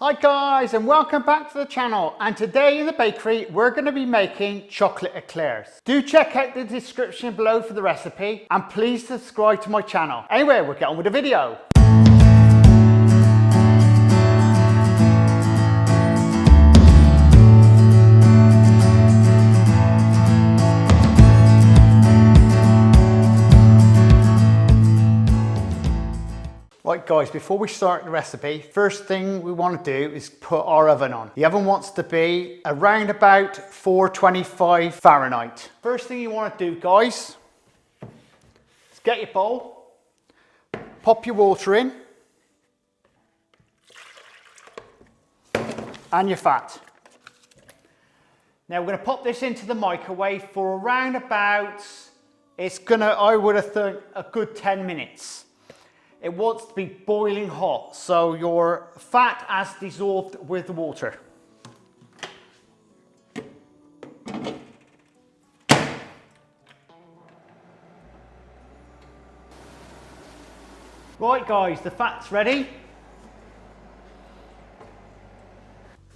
Hi guys, and welcome back to the channel. And today in the bakery we're going to be making chocolate eclairs. Do check out the description below for the recipe and please subscribe to my channel. Anyway, we'll get on with the video. Right guys, before we start the recipe, first thing we want to do is put our oven on. The oven wants to be around about 425 Fahrenheit. First thing you want to do guys, is get your bowl, pop your water in, and your fat. Now we're going to pop this into the microwave for around about, I would have thought a good 10 minutes. It wants to be boiling hot, so your fat has dissolved with the water. Right guys, the fat's ready.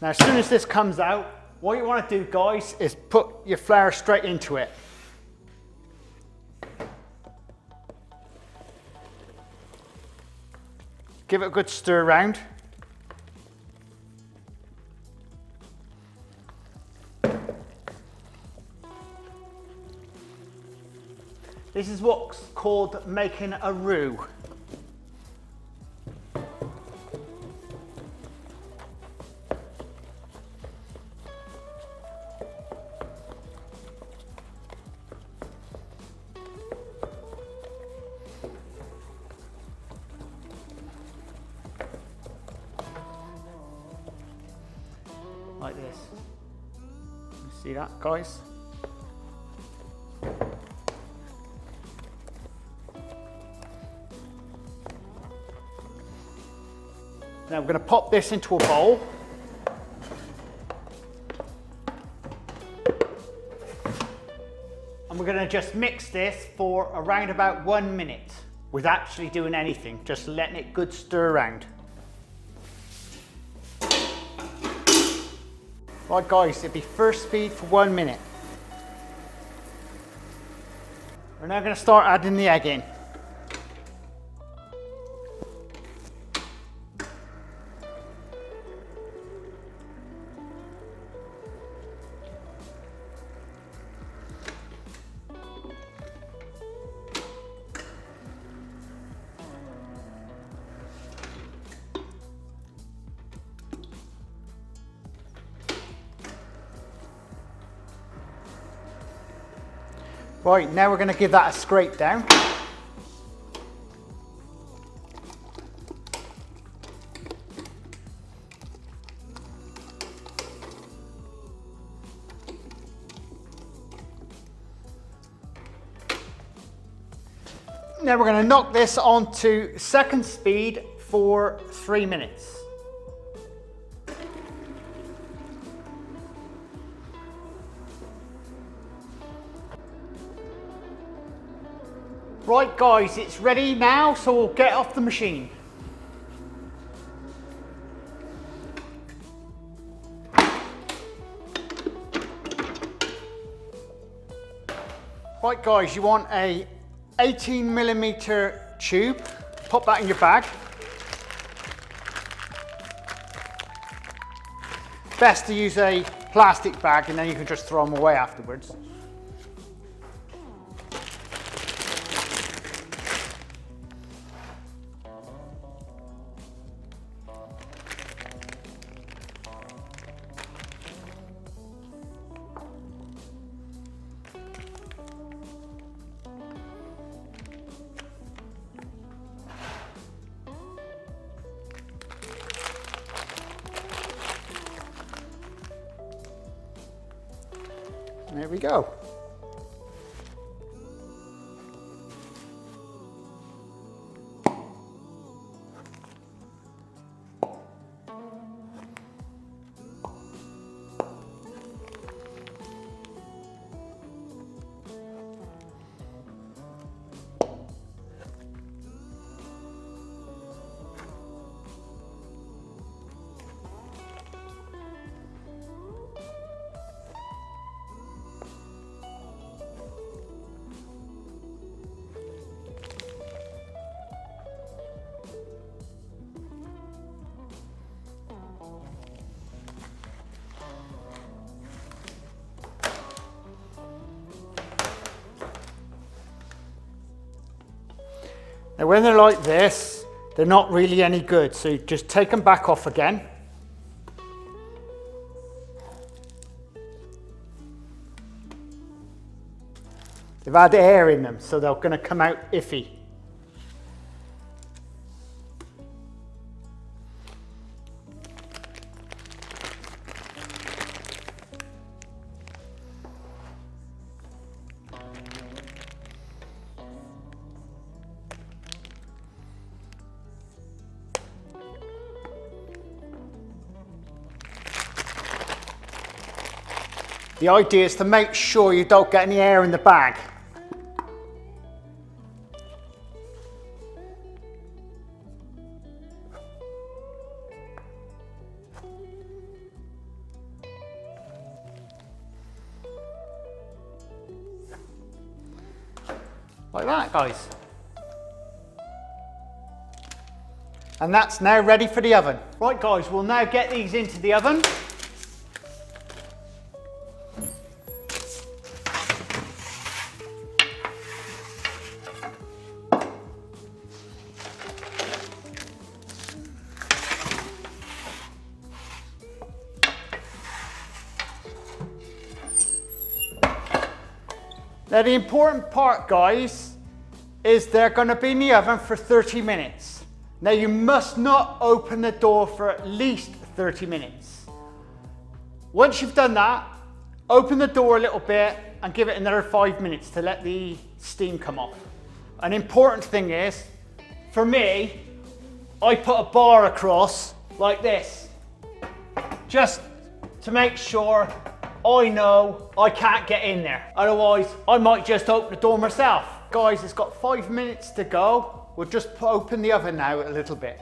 Now as soon as this comes out, what you want to do guys is put your flour straight into it. Give it a good stir around. This is what's called making a roux. Like this. You see that, guys? Now we're going to pop this into a bowl. And we're going to just mix this for around about 1 minute without actually doing anything, just letting it good stir around. Right guys, it'll be first speed for 1 minute. We're now going to start adding the egg in. Right, now we're going to give that a scrape down. Now we're going to knock this onto second speed for 3 minutes. Right guys, it's ready now, so we'll get off the machine. Right guys, you want a 18mm tube, pop that in your bag. Best to use a plastic bag and then you can just throw them away afterwards. There we go. Now when they're like this, they're not really any good, so just take them back off again. They've had air in them, so they're going to come out iffy. The idea is to make sure you don't get any air in the bag. Like that, guys. And that's now ready for the oven. Right, guys, we'll now get these into the oven. Now the important part, guys, is they're going to be in the oven for 30 minutes. Now you must not open the door for at least 30 minutes. Once you've done that, open the door a little bit and give it another 5 minutes to let the steam come off. An important thing is, for me, I put a bar across like this, just to make sure I know I can't get in there. Otherwise, I might just open the door myself. Guys, it's got 5 minutes to go. We'll just open the oven now a little bit.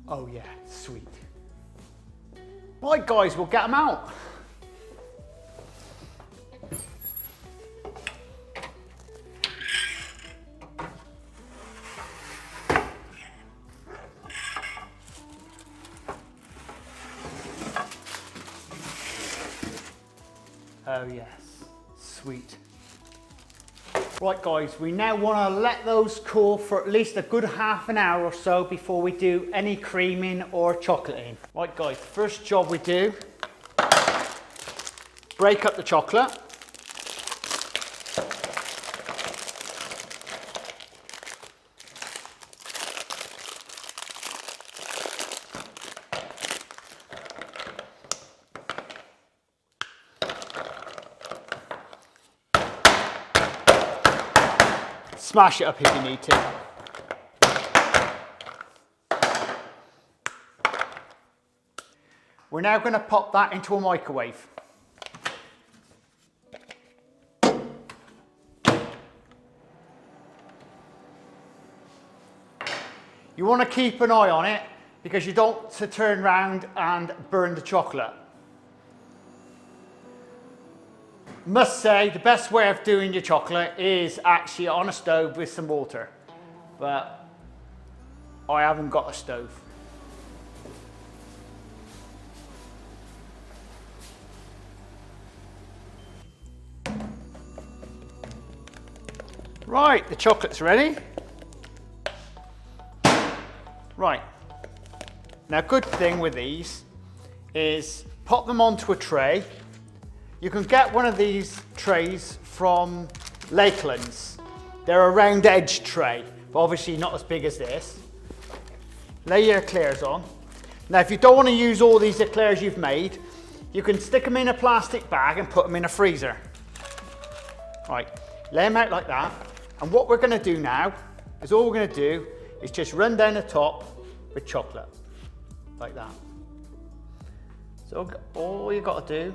Oh yeah, sweet. Right guys, we'll get them out. Oh yes, sweet. Right guys, we now want to let those cool for at least a good half an hour or so before we do any creaming or chocolating. Right guys, first job we do, break up the chocolate. Smash it up if you need to. We're now going to pop that into a microwave. You want to keep an eye on it because you don't want to turn around and burn the chocolate. Must say, the best way of doing your chocolate is actually on a stove with some water, but I haven't got a stove. Right, the chocolate's ready. Right, now good thing with these is pop them onto a tray. You can get one of these trays from Lakelands. They're a round edge tray, but obviously not as big as this. Lay your eclairs on. Now if you don't want to use all these eclairs you've made, you can stick them in a plastic bag and put them in a freezer. Right, lay them out like that. And what we're going to do now is all we're going to do is just run down the top with chocolate, like that. So all you've got to do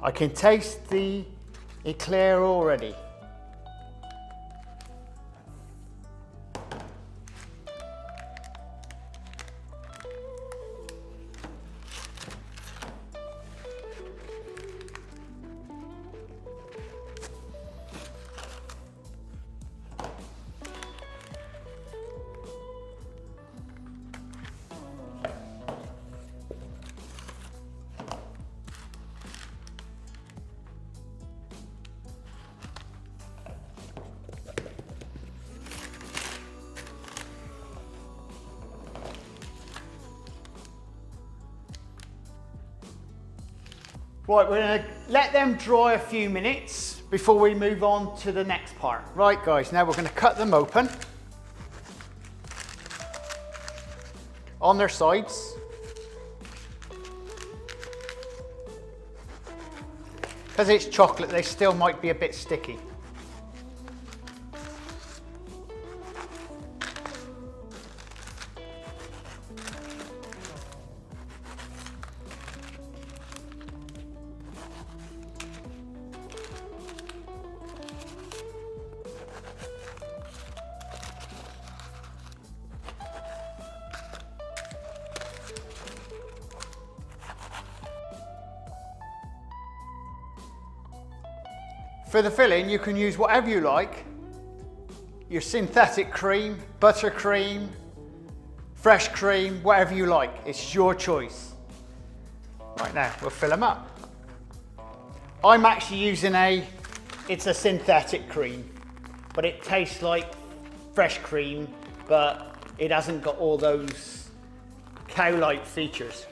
I can taste the Eclair already. Right, we're going to let them dry a few minutes before we move on to the next part. Right guys, now we're going to cut them open on their sides. Because it's chocolate, they still might be a bit sticky. For the filling, you can use whatever you like. Your synthetic cream, buttercream, fresh cream, whatever you like. It's your choice. Right now, we'll fill them up. I'm actually using it's a synthetic cream, but it tastes like fresh cream, but it hasn't got all those cow-like features.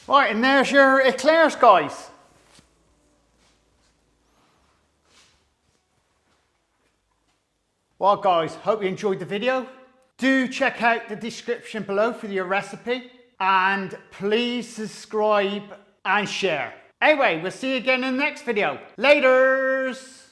Right, and there's your Eclairs, guys. Well guys, hope you enjoyed the video. Do check out the description below for your recipe, and please subscribe and share. Anyway, we'll see you again in the next video. Laters!